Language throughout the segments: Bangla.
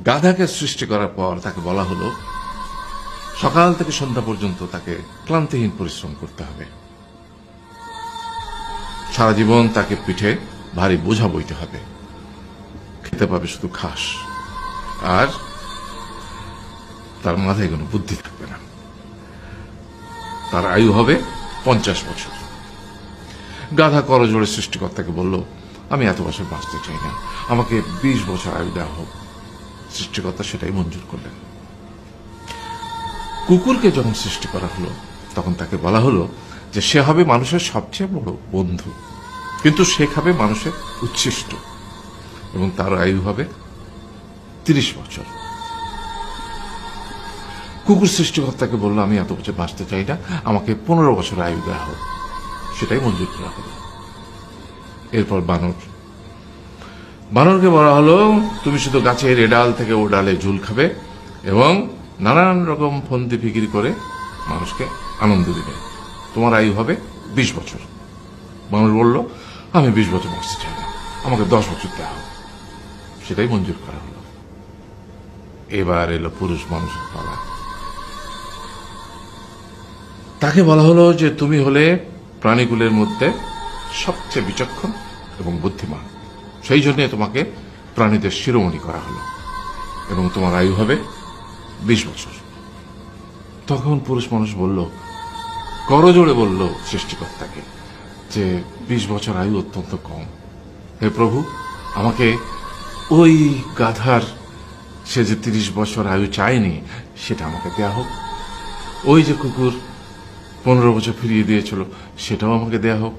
গাধাকে সৃষ্টি করার পর তাকে বলা হলো সকাল থেকে সন্ধ্যা পর্যন্ত তাকে ক্লান্তিহীন পরিশ্রম করতে হবে, সারা জীবন তাকে পিঠে ভারী বোঝা বইতে হবে, খেতে পাবে শুধু ঘাস, আর তার মাথায় কোনো বুদ্ধি থাকবে না। তার আয়ু হবে 50 বছর। গাধা করজোড়ে সৃষ্টিকর্তাকে বলল, আমি এত বছর বাঁচতে চাই না, আমাকে 20 বছর আয়ু দেওয়া হোক। সৃষ্টিকর্তা সেটাই মঞ্জুর করলেন। কুকুরকে যখন সৃষ্টি করা হলো তখন তাকে বলা হলো যে সে হবে মানুষের সবচেয়ে বড় বন্ধু, কিন্তু সে খাবে মানুষের উচ্ছিষ্ট, এবং তার আয়ু হবে 30 বছর। কুকুর সৃষ্টিকর্তাকে বলল, আমি এত বছর বাঁচতে চাই না, আমাকে 15 বছর আয়ু দেওয়া হোক। সেটাই মঞ্জুর করা হলো। এরপর বানরকে বলা হলো, তুমি শুধু গাছের এ ডাল থেকে ও ডালে ঝুল খাবে এবং নানান রকম ফন্দি ফিকির করে মানুষকে আনন্দ দিবে, তোমার আয়ু হবে 20 বছর। বানর বলল, আমি 20 বছর বাঁচতে চাই না, আমাকে 10 বছর দেওয়া হোক। সেটাই মঞ্জুর করা হলো। এবার এলো পুরুষ মানুষের পালা। তাকে বলা হলো যে তুমি হলে প্রাণীগুলোর মধ্যে সবচেয়ে বিচক্ষণ এবং বুদ্ধিমান, সেই জন্য তোমাকে প্রাণীদের শিরোমণি করা হলো এবং তোমার আয়ু হবে 20 বছর। তখন পুরুষ মানুষ বলল, করজোড়ে বলল সৃষ্টিকর্তাকে যে 20 বছর আয়ু অত্যন্ত কম, হে প্রভু, আমাকে ওই গাধার সে যে 30 বছর আয়ু চায়নি সেটা আমাকে দেয়া হোক, ওই যে কুকুর 15 বছর ফিরিয়ে দিয়েছিল সেটাও আমাকে দেয়া হোক,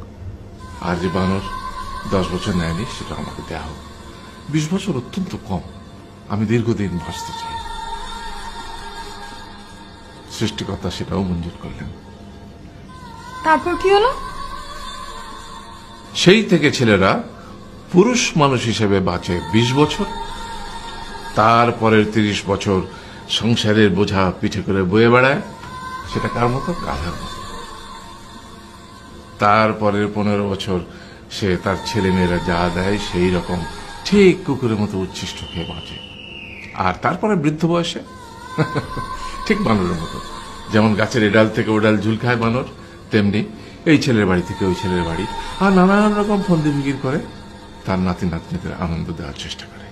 আর যে বানর 10 বছর নেয়নি সেটাও আমাকে দেয়া হোক। 20 বছর অত্যন্ত কম, আমি দীর্ঘদিন বাঁচতে চাই। সৃষ্টিকর্তা সেটাও মঞ্জুর করলেন। তারপর কি হলো? সেই থেকে ছেলেরা পুরুষ মানুষ হিসেবে বাঁচে 20 বছর, তারপরের 30 বছর সংসারের বোঝা পিঠে করে বয়ে বেড়ায়, সেটা কার মতো? গাধার মতো। তারপরের 15 বছর সে তার ছেলে মেয়েরা যা দেয় সেই রকম ঠিক কুকুরের মতো উচ্ছিষ্ট খেয়ে বাঁচে। আর তারপরে বৃদ্ধ বয়সে ঠিক বানরের মতো, যেমন গাছের এডাল থেকে ওডাল ঝুল খায় বানর, তেমনি এই ছেলের বাড়ি থেকে ওই ছেলের বাড়ি, আর নানান রকম ফন্দি ফিকির করে তার নাতি নাতনিদের আনন্দ দেওয়ার চেষ্টা করে।